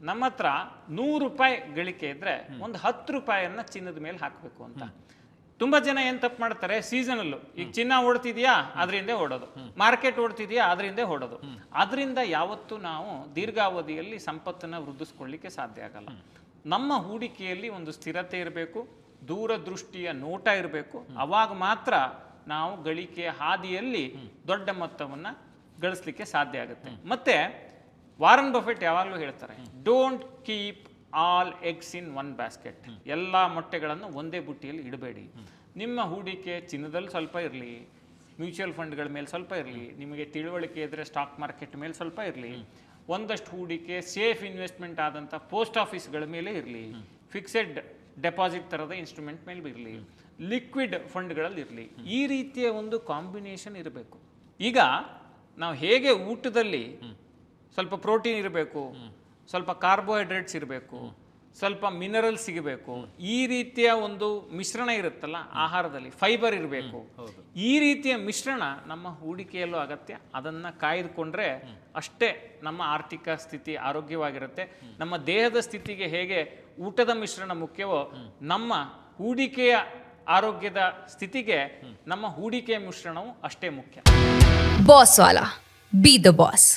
ನಮ್ಮ ಹತ್ರ 100 ರೂಪಾಯಿ ಗಳಿಕೆ ಇದ್ರೆ ಒಂದು 10 ರೂಪಾಯಿಯನ್ನ ಚಿನ್ನದ ಮೇಲೆ ಹಾಕಬೇಕು ಅಂತ. ತುಂಬಾ ಜನ ಏನ್ ತಪ್ಪು ಮಾಡ್ತಾರೆ, ಸೀಸನಲ್ಲು ಈಗ ಚಿನ್ನ ಓಡ್ತಿದ್ಯಾ ಅದರಿಂದ ಓಡೋದು, ಮಾರ್ಕೆಟ್ ಓಡ್ತಿದ್ಯಾ ಅದರಿಂದ ಓಡೋದು. ಅದರಿಂದ ಯಾವತ್ತೂ ನಾವು ದೀರ್ಘಾವಧಿಯಲ್ಲಿ ಸಂಪತ್ತನ್ನ ವೃದ್ಧಿಸ್ಕೊಳ್ಳಿಕ್ಕೆ ಸಾಧ್ಯ ಆಗಲ್ಲ. ನಮ್ಮ ಹೂಡಿಕೆಯಲ್ಲಿ ಒಂದು ಸ್ಥಿರತೆ ಇರಬೇಕು, ದೂರದೃಷ್ಟಿಯ ನೋಟ ಇರಬೇಕು. ಅವಾಗ ಮಾತ್ರ ನಾವು ಗಳಿಕೆಯ ಹಾದಿಯಲ್ಲಿ ದೊಡ್ಡ ಮೊತ್ತವನ್ನ ಗಳಿಸ್ಲಿಕ್ಕೆ ಸಾಧ್ಯ ಆಗುತ್ತೆ. ಮತ್ತೆ ವಾರನ್ ಬಫೆಟ್ ಯಾವಾಗಲೂ ಹೇಳ್ತಾರೆ, don't keep all eggs in one basket. ಎಲ್ಲ ಮೊಟ್ಟೆಗಳನ್ನು ಒಂದೇ ಬುಟ್ಟಿಯಲ್ಲಿ ಇಡಬೇಡಿ. ನಿಮ್ಮ ಹೂಡಿಕೆ ಚಿನ್ನದಲ್ಲಿ ಸ್ವಲ್ಪ ಇರಲಿ, ಮ್ಯೂಚುವಲ್ ಫಂಡ್ಗಳ ಮೇಲೆ ಸ್ವಲ್ಪ ಇರಲಿ, ನಿಮಗೆ ತಿಳುವಳಿಕೆ ಇದ್ದರೆ ಸ್ಟಾಕ್ ಮಾರ್ಕೆಟ್ ಮೇಲೆ ಸ್ವಲ್ಪ ಇರಲಿ, ಒಂದಷ್ಟು ಹೂಡಿಕೆ ಸೇಫ್ ಇನ್ವೆಸ್ಟ್ಮೆಂಟ್ ಆದಂಥ ಪೋಸ್ಟ್ ಆಫೀಸ್ಗಳ ಮೇಲೆ ಇರಲಿ, ಫಿಕ್ಸೆಡ್ ಡೆಪಾಸಿಟ್ ಥರದ ಇನ್ಸ್ಟ್ರೂಮೆಂಟ್ ಮೇಲೆ ಇರಲಿ, ಲಿಕ್ವಿಡ್ ಫಂಡ್ಗಳಲ್ಲಿ ಇರಲಿ. ಈ ರೀತಿಯ ಒಂದು ಕಾಂಬಿನೇಷನ್ ಇರಬೇಕು. ಈಗ ನಾವು ಹೇಗೆ ಊಟದಲ್ಲಿ ಸ್ವಲ್ಪ ಪ್ರೋಟೀನ್ ಇರಬೇಕು, ಸ್ವಲ್ಪ ಕಾರ್ಬೋಹೈಡ್ರೇಟ್ಸ್ ಇರಬೇಕು, ಸ್ವಲ್ಪ ಮಿನರಲ್ ಸಿಗಬೇಕು, ಈ ರೀತಿಯ ಒಂದು ಮಿಶ್ರಣ ಇರುತ್ತಲ್ಲ ಆಹಾರದಲ್ಲಿ, ಫೈಬರ್ ಇರಬೇಕು. ಈ ರೀತಿಯ ಮಿಶ್ರಣ ನಮ್ಮ ಹೂಡಿಕೆಯಲ್ಲೂ ಅಗತ್ಯ. ಅದನ್ನು ಕಾಯ್ದುಕೊಂಡ್ರೆ ಅಷ್ಟೇ ನಮ್ಮ ಆರ್ಥಿಕ ಸ್ಥಿತಿ ಆರೋಗ್ಯವಾಗಿರುತ್ತೆ. ನಮ್ಮ ದೇಹದ ಸ್ಥಿತಿಗೆ ಹೇಗೆ ಊಟದ ಮಿಶ್ರಣ ಮುಖ್ಯವೋ, ನಮ್ಮ ಹೂಡಿಕೆಯ ಆರೋಗ್ಯದ ಸ್ಥಿತಿಗೆ ನಮ್ಮ ಹೂಡಿಕೆಯ ಮಿಶ್ರಣವು ಅಷ್ಟೇ ಮುಖ್ಯ. Boss Vala, B the boss.